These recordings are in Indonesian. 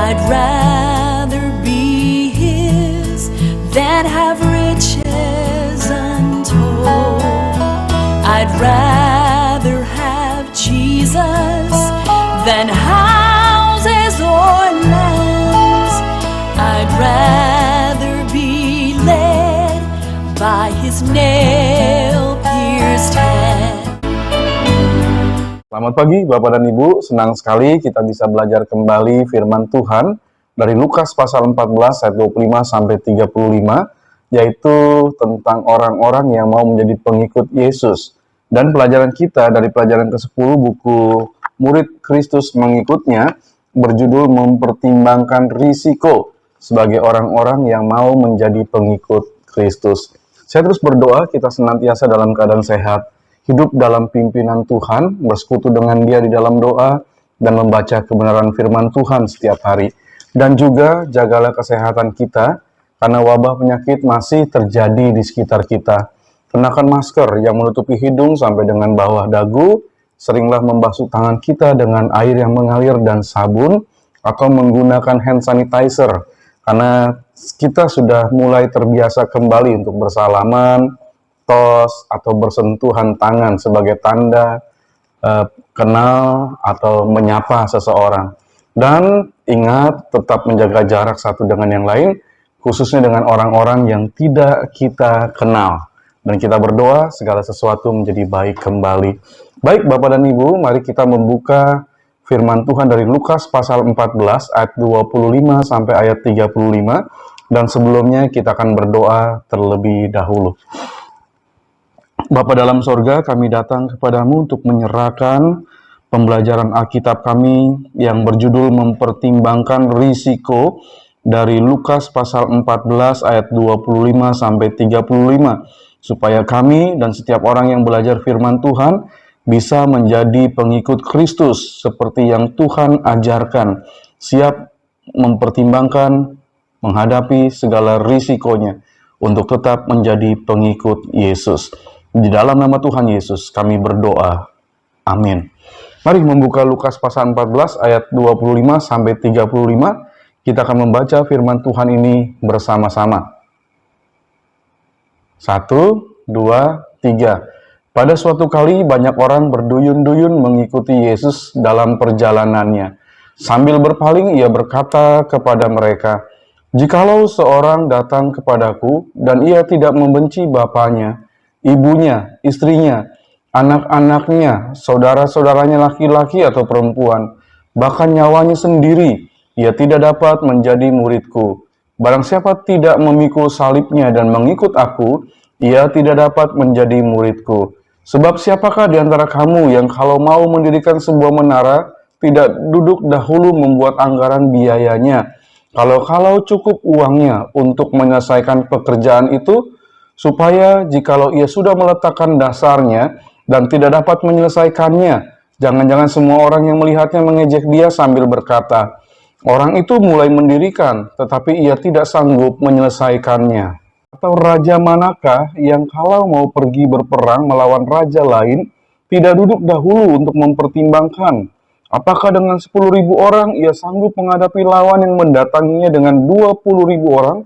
I'd rather be his than have riches untold. I'd rather have Jesus than houses or lands. I'd rather be led by his nail-pierced hand. Selamat pagi Bapak dan Ibu, senang sekali kita bisa belajar kembali firman Tuhan dari Lukas pasal 14 ayat 25 sampai 35, yaitu tentang orang-orang yang mau menjadi pengikut Yesus. Dan pelajaran kita dari pelajaran ke-10 buku Murid Kristus Mengikutnya berjudul Mempertimbangkan Risiko sebagai orang-orang yang mau menjadi pengikut Kristus. Saya terus berdoa kita senantiasa dalam keadaan sehat, hidup dalam pimpinan Tuhan, bersekutu dengan Dia di dalam doa, dan membaca kebenaran firman Tuhan setiap hari. Dan juga jagalah kesehatan kita, karena wabah penyakit masih terjadi di sekitar kita. Kenakan masker yang menutupi hidung sampai dengan bawah dagu, seringlah membasuh tangan kita dengan air yang mengalir dan sabun, atau menggunakan hand sanitizer, karena kita sudah mulai terbiasa kembali untuk bersalaman, tos, atau bersentuhan tangan sebagai tanda kenal atau menyapa seseorang. Dan ingat, tetap menjaga jarak satu dengan yang lain, khususnya dengan orang-orang yang tidak kita kenal. Dan kita berdoa segala sesuatu menjadi baik kembali. Baik Bapak dan Ibu, mari kita membuka firman Tuhan dari Lukas pasal 14 ayat 25 sampai ayat 35. Dan sebelumnya kita akan berdoa terlebih dahulu. Bapa dalam sorga, kami datang kepadamu untuk menyerahkan pembelajaran Alkitab kami yang berjudul Mempertimbangkan Risiko dari Lukas pasal 14 ayat 25 sampai 35, supaya kami dan setiap orang yang belajar firman Tuhan bisa menjadi pengikut Kristus seperti yang Tuhan ajarkan, siap mempertimbangkan, menghadapi segala risikonya untuk tetap menjadi pengikut Yesus. Di dalam nama Tuhan Yesus kami berdoa. Amin. Mari membuka Lukas pasal 14 ayat 25 sampai 35. Kita akan membaca firman Tuhan ini bersama-sama. 1, 2, 3. Pada suatu kali banyak orang berduyun-duyun mengikuti Yesus dalam perjalanannya. Sambil berpaling ia berkata kepada mereka, "Jikalau seorang datang kepadaku dan ia tidak membenci bapaknya, ibunya, istrinya, anak-anaknya, saudara-saudaranya laki-laki atau perempuan, bahkan nyawanya sendiri, ia tidak dapat menjadi muridku. Barang siapa tidak memikul salibnya dan mengikut aku, ia tidak dapat menjadi muridku. Sebab siapakah di antara kamu yang kalau mau mendirikan sebuah menara, tidak duduk dahulu membuat anggaran biayanya, kalau cukup uangnya untuk menyelesaikan pekerjaan itu, supaya jikalau ia sudah meletakkan dasarnya dan tidak dapat menyelesaikannya, jangan-jangan semua orang yang melihatnya mengejek dia sambil berkata, 'Orang itu mulai mendirikan, tetapi ia tidak sanggup menyelesaikannya.' Atau raja manakah yang kalau mau pergi berperang melawan raja lain, tidak duduk dahulu untuk mempertimbangkan, apakah dengan 10.000 orang ia sanggup menghadapi lawan yang mendatanginya dengan 20.000 orang?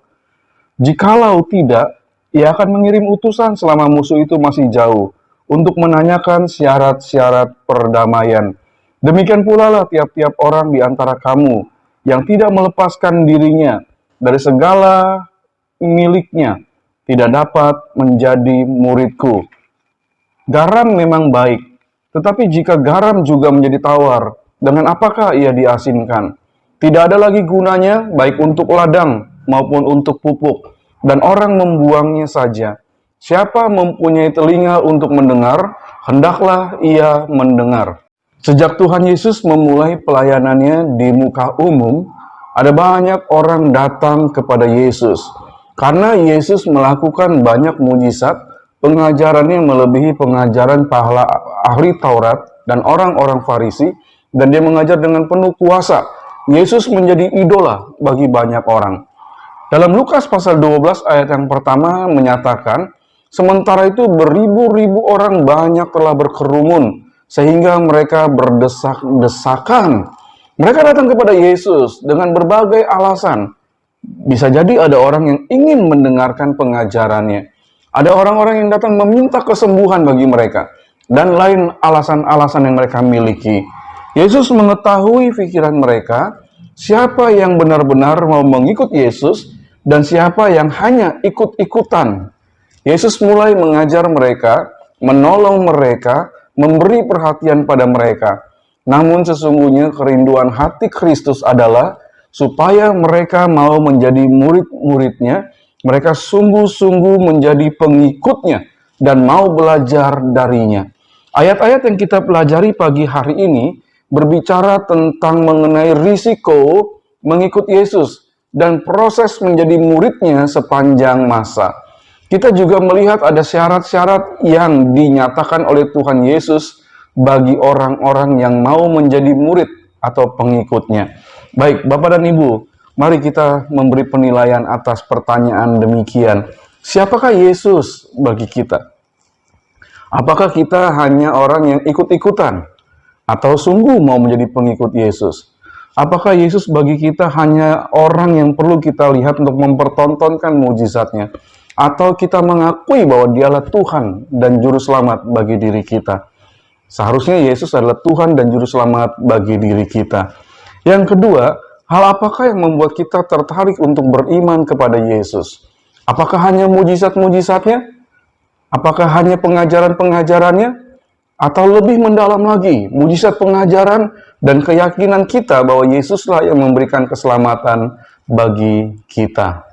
Jikalau tidak, ia akan mengirim utusan selama musuh itu masih jauh, untuk menanyakan syarat-syarat perdamaian. Demikian pula lah tiap-tiap orang di antara kamu, yang tidak melepaskan dirinya dari segala miliknya, tidak dapat menjadi muridku. Garam memang baik, tetapi jika garam juga menjadi tawar, dengan apakah ia diasinkan? Tidak ada lagi gunanya, baik untuk ladang maupun untuk pupuk, dan orang membuangnya saja. Siapa mempunyai telinga untuk mendengar, hendaklah ia mendengar." Sejak Tuhan Yesus memulai pelayanannya di muka umum, ada banyak orang datang kepada Yesus. Karena Yesus melakukan banyak mujizat, pengajarannya melebihi pengajaran para ahli Taurat dan orang-orang Farisi, dan dia mengajar dengan penuh kuasa. Yesus menjadi idola bagi banyak orang. Dalam Lukas pasal 12 ayat yang pertama menyatakan, sementara itu beribu-ribu orang banyak telah berkerumun, sehingga mereka berdesak-desakan Mereka datang kepada Yesus dengan berbagai alasan. Bisa jadi ada orang yang ingin mendengarkan pengajarannya. Ada orang-orang yang datang meminta kesembuhan bagi mereka. Dan lain alasan-alasan yang mereka miliki. Yesus mengetahui pikiran mereka, siapa yang benar-benar mau mengikut Yesus, dan siapa yang hanya ikut-ikutan. Yesus mulai mengajar mereka, menolong mereka, memberi perhatian pada mereka. Namun sesungguhnya kerinduan hati Kristus adalah supaya mereka mau menjadi murid-muridnya, mereka sungguh-sungguh menjadi pengikutnya dan mau belajar darinya. Ayat-ayat yang kita pelajari pagi hari ini berbicara tentang mengenai risiko mengikut Yesus dan proses menjadi muridnya sepanjang masa. Kita juga melihat ada syarat-syarat yang dinyatakan oleh Tuhan Yesus bagi orang-orang yang mau menjadi murid atau pengikutnya. Baik, Bapak dan Ibu, mari kita memberi penilaian atas pertanyaan demikian. Siapakah Yesus bagi kita? Apakah kita hanya orang yang ikut-ikutan? Atau sungguh mau menjadi pengikut Yesus? Apakah Yesus bagi kita hanya orang yang perlu kita lihat untuk mempertontonkan mujizatnya? Atau kita mengakui bahwa dialah Tuhan dan Juru Selamat bagi diri kita? Seharusnya Yesus adalah Tuhan dan Juru Selamat bagi diri kita. Yang kedua, hal apakah yang membuat kita tertarik untuk beriman kepada Yesus? Apakah hanya mujizat-mujizatnya? Apakah hanya pengajaran-pengajarannya? Atau lebih mendalam lagi, mujizat pengajaran dan keyakinan kita bahwa Yesuslah yang memberikan keselamatan bagi kita.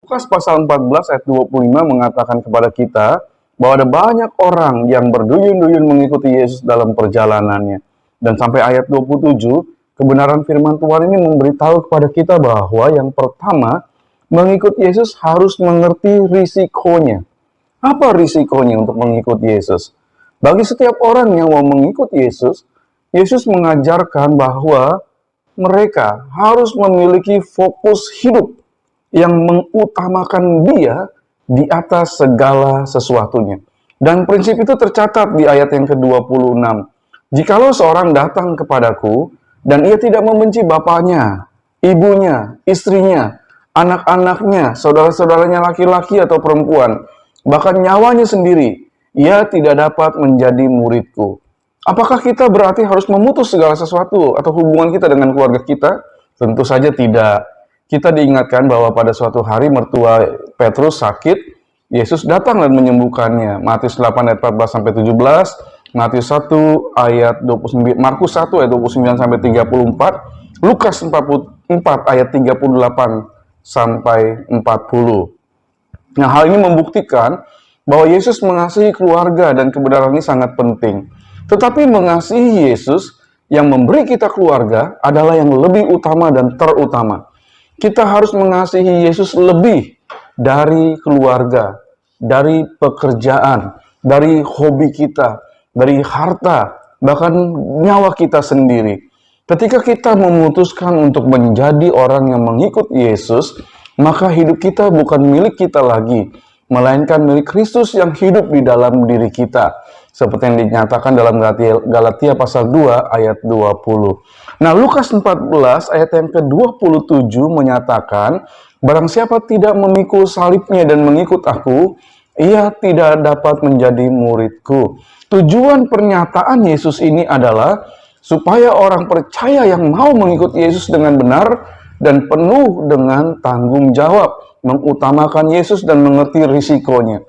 Lukas pasal 14 ayat 25 mengatakan kepada kita bahwa ada banyak orang yang berduyun-duyun mengikuti Yesus dalam perjalanannya. Dan sampai ayat 27, kebenaran firman Tuhan ini memberitahu kepada kita bahwa yang pertama, mengikut Yesus harus mengerti risikonya. Apa risikonya untuk mengikut Yesus? Bagi setiap orang yang mau mengikut Yesus, Yesus mengajarkan bahwa mereka harus memiliki fokus hidup yang mengutamakan Dia di atas segala sesuatunya. Dan prinsip itu tercatat di ayat yang ke-26. Jikalau seorang datang kepadaku, dan ia tidak membenci bapaknya, ibunya, istrinya, anak-anaknya, saudara-saudaranya laki-laki atau perempuan, bahkan nyawanya sendiri, ia tidak dapat menjadi muridku. Apakah kita berarti harus memutus segala sesuatu atau hubungan kita dengan keluarga kita? Tentu saja tidak. Kita diingatkan bahwa pada suatu hari mertua Petrus sakit, Yesus datang dan menyembuhkannya. Matius 8 ayat 14 sampai 17, Matius 1 ayat 29, Markus 1 ayat 29 sampai 34, Lukas 44 ayat 38 sampai 40. Nah, hal ini membuktikan bahwa Yesus mengasihi keluarga dan kebenaran ini sangat penting. Tetapi mengasihi Yesus yang memberi kita keluarga adalah yang lebih utama dan terutama. Kita harus mengasihi Yesus lebih dari keluarga, dari pekerjaan, dari hobi kita, dari harta, bahkan nyawa kita sendiri. Ketika kita memutuskan untuk menjadi orang yang mengikut Yesus, maka hidup kita bukan milik kita lagi, melainkan milik Kristus yang hidup di dalam diri kita. Seperti yang dinyatakan dalam Galatia pasal 2 ayat 20. Nah, Lukas 14 ayat yang ke-27 menyatakan, barang siapa tidak memikul salibnya dan mengikut aku, ia tidak dapat menjadi muridku. Tujuan pernyataan Yesus ini adalah supaya orang percaya yang mau mengikut Yesus dengan benar dan penuh dengan tanggung jawab, mengutamakan Yesus dan mengerti risikonya.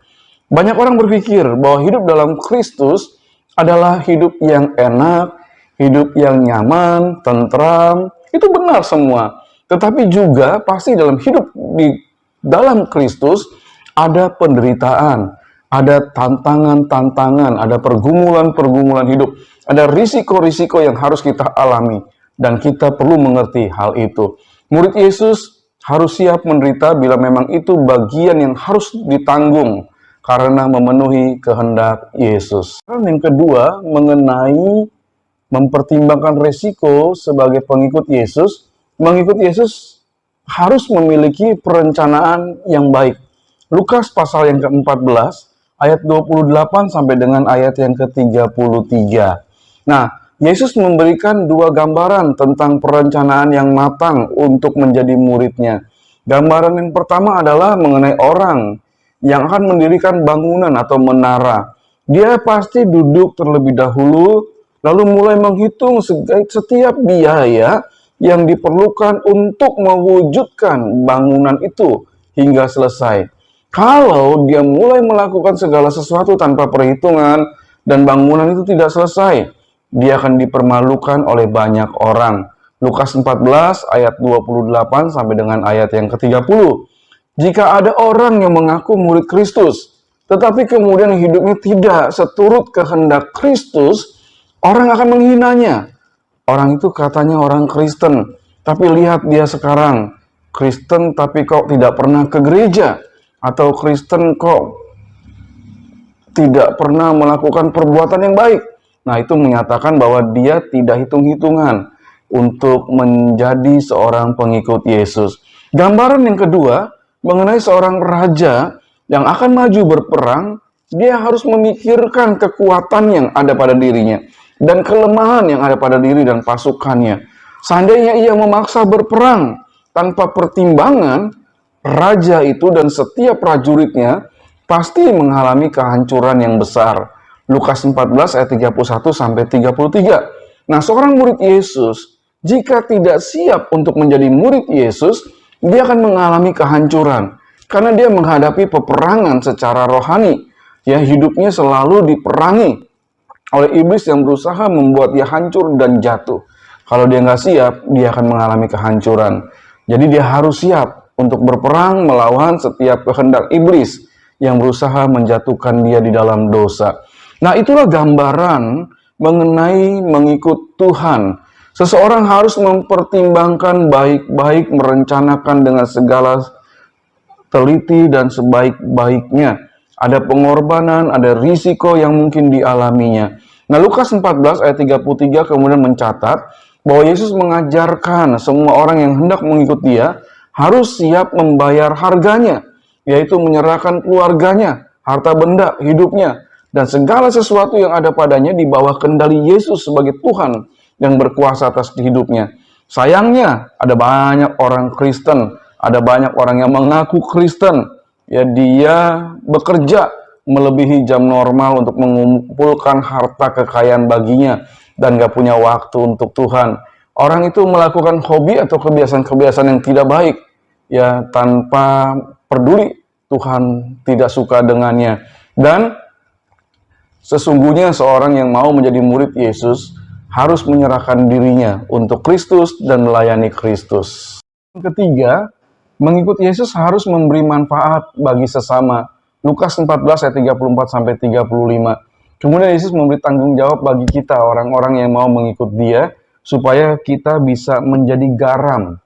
Banyak orang berpikir bahwa hidup dalam Kristus adalah hidup yang enak, hidup yang nyaman, tentram. Itu benar semua. Tetapi juga pasti dalam hidup di dalam Kristus ada penderitaan, ada tantangan-tantangan, ada pergumulan-pergumulan hidup, ada risiko-risiko yang harus kita alami. Dan kita perlu mengerti hal itu. Murid Yesus harus siap menderita bila memang itu bagian yang harus ditanggung karena memenuhi kehendak Yesus. Yang kedua, mengenai mempertimbangkan resiko sebagai pengikut Yesus, mengikut Yesus harus memiliki perencanaan yang baik. Lukas pasal yang ke-14, ayat 28 sampai dengan ayat yang ke-33. Nah, Yesus memberikan dua gambaran tentang perencanaan yang matang untuk menjadi muridnya. Gambaran yang pertama adalah mengenai orang yang akan mendirikan bangunan atau menara. Dia pasti duduk terlebih dahulu, lalu mulai menghitung setiap biaya yang diperlukan untuk mewujudkan bangunan itu hingga selesai. Kalau dia mulai melakukan segala sesuatu tanpa perhitungan dan bangunan itu tidak selesai, dia akan dipermalukan oleh banyak orang. Lukas 14 ayat 28 sampai dengan ayat yang ke-30. Jika ada orang yang mengaku murid Kristus, tetapi kemudian hidupnya tidak seturut kehendak Kristus, orang akan menghinanya. Orang itu katanya orang Kristen, tapi lihat dia sekarang. Kristen tapi kok tidak pernah ke gereja, atau Kristen kok tidak pernah melakukan perbuatan yang baik. Nah, itu menyatakan bahwa dia tidak hitung-hitungan untuk menjadi seorang pengikut Yesus. Gambaran yang kedua mengenai seorang raja yang akan maju berperang, dia harus memikirkan kekuatan yang ada pada dirinya dan kelemahan yang ada pada diri dan pasukannya. Seandainya ia memaksa berperang tanpa pertimbangan, raja itu dan setiap prajuritnya pasti mengalami kehancuran yang besar. Lukas 14 ayat 31 sampai 33. Nah, seorang murid Yesus jika tidak siap untuk menjadi murid Yesus, dia akan mengalami kehancuran karena dia menghadapi peperangan secara rohani. Ya, hidupnya selalu diperangi oleh iblis yang berusaha membuat dia hancur dan jatuh. Kalau dia nggak siap, dia akan mengalami kehancuran. Jadi dia harus siap untuk berperang melawan setiap kehendak iblis yang berusaha menjatuhkan dia di dalam dosa. Nah, itulah gambaran mengenai mengikut Tuhan. Seseorang harus mempertimbangkan baik-baik, merencanakan dengan segala teliti dan sebaik-baiknya. Ada pengorbanan, ada risiko yang mungkin dialaminya. Nah, Lukas 14 ayat 33 kemudian mencatat bahwa Yesus mengajarkan semua orang yang hendak mengikut dia harus siap membayar harganya, yaitu menyerahkan keluarganya, harta benda, hidupnya, dan segala sesuatu yang ada padanya di bawah kendali Yesus sebagai Tuhan yang berkuasa atas hidupnya. Sayangnya, ada banyak orang Kristen, ada banyak orang yang mengaku Kristen, ya dia bekerja melebihi jam normal untuk mengumpulkan harta kekayaan baginya dan gak punya waktu untuk Tuhan. Orang itu melakukan hobi atau kebiasaan-kebiasaan yang tidak baik, ya tanpa peduli Tuhan tidak suka dengannya. Dan sesungguhnya seorang yang mau menjadi murid Yesus harus menyerahkan dirinya untuk Kristus dan melayani Kristus. Yang ketiga, mengikut Yesus harus memberi manfaat bagi sesama. Lukas 14 ayat 34 sampai 35. Kemudian Yesus memberi tanggung jawab bagi kita orang-orang yang mau mengikut Dia supaya kita bisa menjadi garam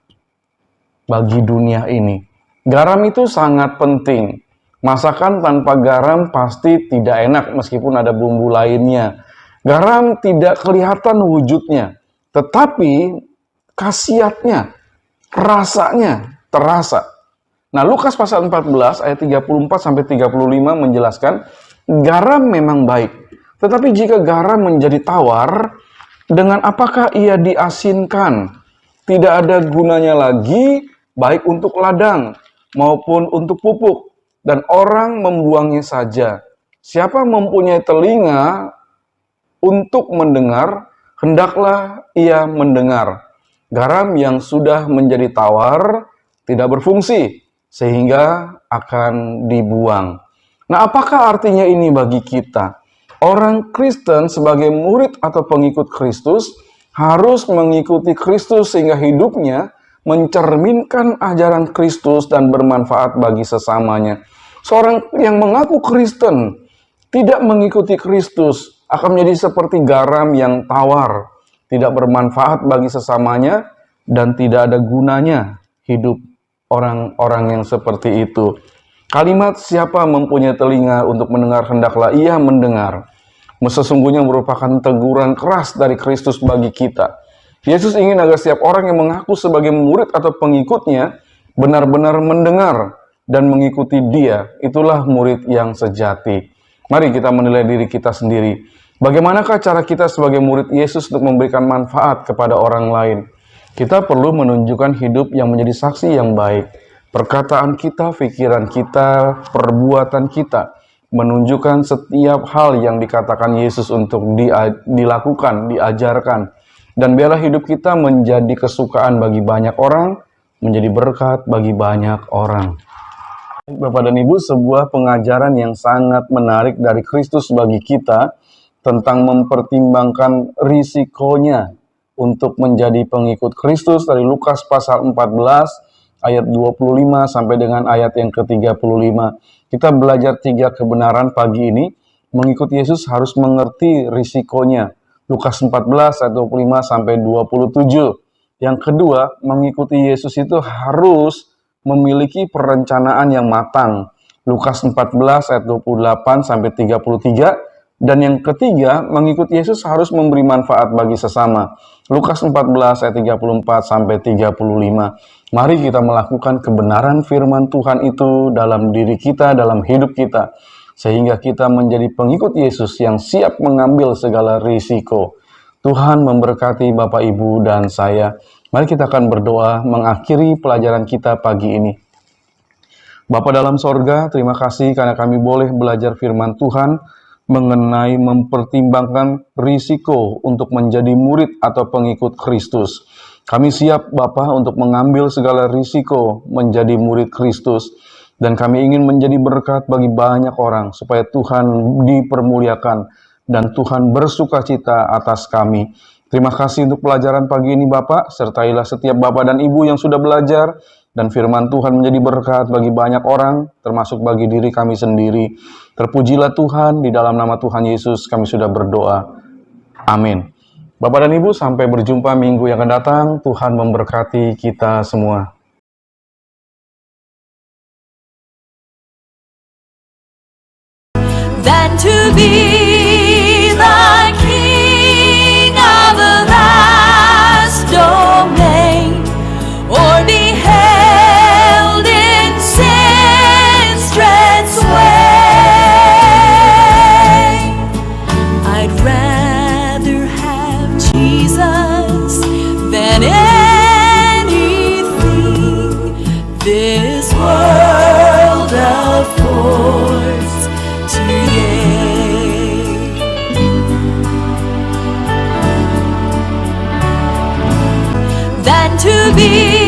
bagi dunia ini. Garam itu sangat penting. Masakan tanpa garam pasti tidak enak meskipun ada bumbu lainnya. Garam tidak kelihatan wujudnya, tetapi khasiatnya, rasanya terasa. Nah, Lukas pasal 14 ayat 34 sampai 35 menjelaskan garam memang baik, tetapi jika garam menjadi tawar, dengan apakah ia diasinkan? Tidak ada gunanya lagi, baik untuk ladang maupun untuk pupuk, dan orang membuangnya saja. Siapa mempunyai telinga untuk mendengar, hendaklah ia mendengar. Garam yang sudah menjadi tawar tidak berfungsi, sehingga akan dibuang. Nah, apakah artinya ini bagi kita? Orang Kristen sebagai murid atau pengikut Kristus harus mengikuti Kristus sehingga hidupnya mencerminkan ajaran Kristus dan bermanfaat bagi sesamanya. Seorang yang mengaku Kristen tidak mengikuti Kristus akan menjadi seperti garam yang tawar, tidak bermanfaat bagi sesamanya dan tidak ada gunanya hidup orang-orang yang seperti itu. Kalimat siapa mempunyai telinga untuk mendengar hendaklah ia mendengar. Sesungguhnya merupakan teguran keras dari Kristus bagi kita. Yesus ingin agar setiap orang yang mengaku sebagai murid atau pengikutnya benar-benar mendengar dan mengikuti Dia. Itulah murid yang sejati. Mari kita menilai diri kita sendiri. Bagaimanakah cara kita sebagai murid Yesus untuk memberikan manfaat kepada orang lain? Kita perlu menunjukkan hidup yang menjadi saksi yang baik. Perkataan kita, pikiran kita, perbuatan kita menunjukkan setiap hal yang dikatakan Yesus untuk dilakukan, diajarkan. Dan biarlah hidup kita menjadi kesukaan bagi banyak orang, menjadi berkat bagi banyak orang. Bapak dan Ibu, sebuah pengajaran yang sangat menarik dari Kristus bagi kita tentang mempertimbangkan risikonya untuk menjadi pengikut Kristus dari Lukas pasal 14 ayat 25 sampai dengan ayat yang ke-35. Kita belajar 3 kebenaran pagi ini. Mengikut Yesus harus mengerti risikonya. Lukas 14 ayat 25 sampai 27. Yang kedua, mengikuti Yesus itu harus memiliki perencanaan yang matang. Lukas 14 ayat 28 sampai 33. Dan yang ketiga, mengikuti Yesus harus memberi manfaat bagi sesama. Lukas 14 ayat 34 sampai 35. Mari kita melakukan kebenaran firman Tuhan itu dalam diri kita, dalam hidup kita, sehingga kita menjadi pengikut Yesus yang siap mengambil segala risiko. Tuhan memberkati Bapak, Ibu, dan saya. Mari kita akan berdoa mengakhiri pelajaran kita pagi ini. Bapa dalam sorga, terima kasih karena kami boleh belajar firman Tuhan mengenai mempertimbangkan risiko untuk menjadi murid atau pengikut Kristus. Kami siap Bapa untuk mengambil segala risiko menjadi murid Kristus. Dan kami ingin menjadi berkat bagi banyak orang supaya Tuhan dipermuliakan dan Tuhan bersukacita atas kami. Terima kasih untuk pelajaran pagi ini Bapak. Sertailah setiap Bapak dan Ibu yang sudah belajar. Dan firman Tuhan menjadi berkat bagi banyak orang, termasuk bagi diri kami sendiri. Terpujilah Tuhan, di dalam nama Tuhan Yesus kami sudah berdoa. Amin. Bapak dan Ibu, sampai berjumpa minggu yang akan datang. Tuhan memberkati kita semua. Than to be the king of a vast domain, or be held in sin's dread sway. I'd rather have Jesus than anything this world affords than to be